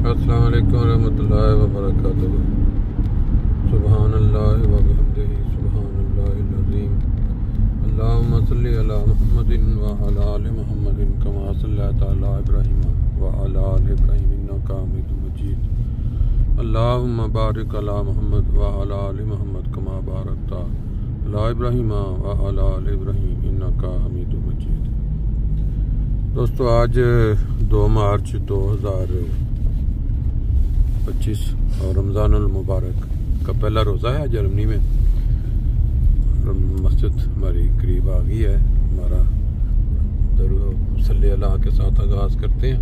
अस्सलाम वालेकुम रहमतुल्लाहि व बरकातुहू। सुब्हानल्लाहि व बिहम्दिही सुब्हानल्लाहिल अज़ीम। अल्लाहुम्मा सल्लि अला मुहम्मदिन व अला आलि मुहम्मदिन कमा सल्लैता अला इब्राहीम व अला आलि इब्राहीम इन्नका हमीदुम मजीद। अल्लाहुम्मा बारिक अला मुहम्मद व अला आलि मुहम्मद कमा बारकता अला इब्राहीम व अला आलि इब्राहीम इन्नका हमीदुम मजीद। दोस्तों, आज 2 मार्च 2025 और रमज़ानुल मुबारक का पहला रोज़ा है। जर्मनी में मस्जिद हमारी करीब आ गई है। हमारा सल्ले अला के साथ आगाज़ करते हैं,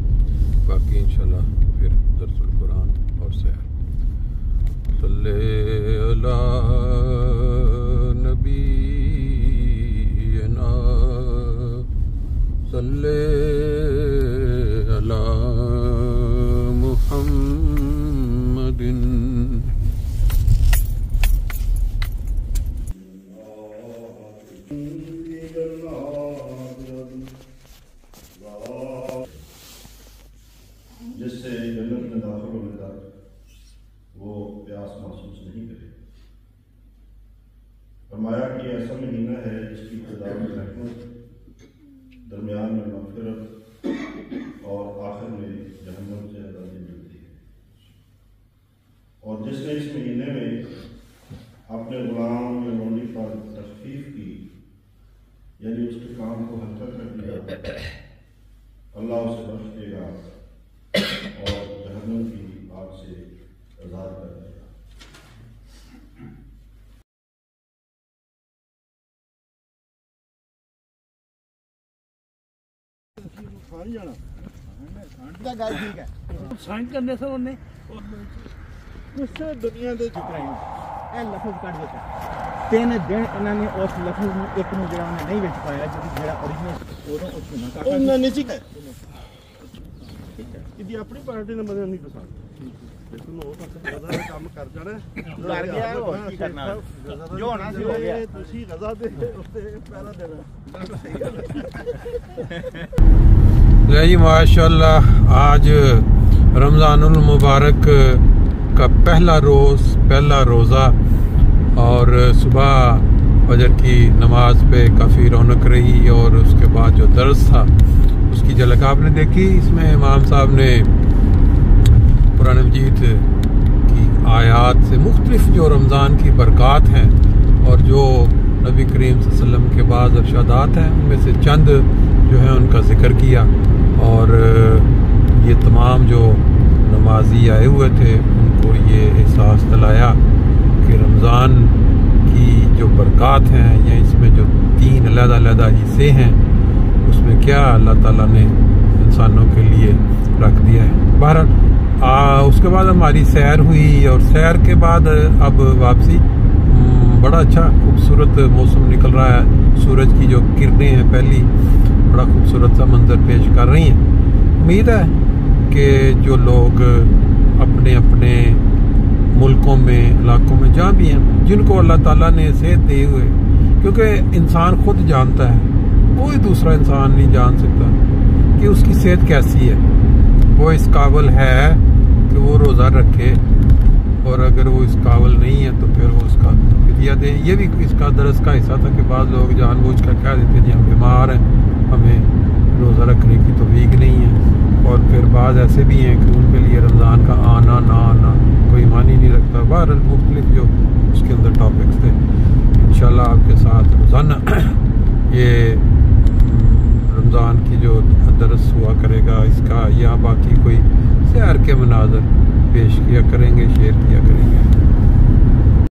बाकी इंशाल्लाह फिर दरसुल कुरान और सैर। सल्ले अला नबीना सल्ले अला मुहम्मदिन। जिससे जन्नत में दाखिल होने तक वो प्यास महसूस नहीं करे। फरमाया कि ऐसा महीना है जिसकी इब्तिदा में रहमत, दरमियान में मग़फ़िरत और आखिर में जहन्नम से आज़ादी मिलती है। और जिसने इस महीने में अपने गुलाम या लोंडी पर तख़फ़ीफ़ की, यानी उसके काम को हल्का कर दिया, अल्लाह उसे बख्श देगा और जहन्नम की आग से आज़ाद कर देगा। ठीक है साइन करने से उन्हें उससे दुनिया के जितने लफज कट देता 3 दिन इन्होंने उस लफज में एक में जरा नहीं बेच पाया जो ओरिजिनल उन्होंने नीचे है। ठीक है यदि अपनी पार्टी ने बदल नहीं पसंद तुम हो सकता है काम कर जाना कर गया और की करना जो होना सी हो गया तुसी रजा दे उससे पहला देना जी माशाल्लाह। आज रमज़ानुल मुबारक का पहला रोज़ा और सुबह फजर की नमाज पे काफ़ी रौनक रही और उसके बाद जो दर्स था उसकी झलक आपने देखी। इसमें इमाम साहब ने कुरान मजीद की आयात से मुख्तलिफ जो रमज़ान की बरक़ात हैं और जो नबी करीम सल्लल्लाहु अलैहि वसल्लम के बाद इरशादात हैं उनमें से चंद जो है उनका जिक्र किया। और ये तमाम जो नमाजी आए हुए थे उनको ये एहसास दिलाया कि रमज़ान की जो बरक़ात हैं या इसमें जो 3 अलग-अलग हिस्से हैं उसमें क्या अल्लाह ताला ने इंसानों के लिए रख दिया है। बहरहाल उसके बाद हमारी सैर हुई और सैर के बाद अब वापसी। बड़ा अच्छा खूबसूरत मौसम निकल रहा है। सूरज की जो किरणें हैं पहली बड़ा खूबसूरत सा मंजर पेश कर रही हैं। उम्मीद है कि जो लोग अपने अपने मुल्कों में इलाकों में जहाँ भी हैं जिनको अल्लाह ताला ने सेहत दी हुए, क्योंकि इंसान खुद जानता है, कोई दूसरा इंसान नहीं जान सकता कि उसकी सेहत कैसी है, वो इस काबिल है कि वो रोज़ा रखे और अगर वो इस काबिल नहीं है तो फिर वो उसका फिदिया दे। ये भी इसका दरस का हिस्सा था कि बाद लोग जानबूझ कर कह देते हैं जी हम बीमार हैं, हमें रोज़ा रखने की तौफीक नहीं है। और फिर बाद ऐसे भी हैं कि उनके लिए रमज़ान का आना ना आना कोई मानी नहीं रखता। बहरहाल मुख्तलिफ जो उसके अंदर टॉपिक्स थे इंशाल्लाह आपके साथ रोज़ाना ये रमज़ान की जो दरस हुआ करेगा इसका या बाकी कोई सैर के मनाज़र पेश किया करेंगे, शेयर किया करेंगे।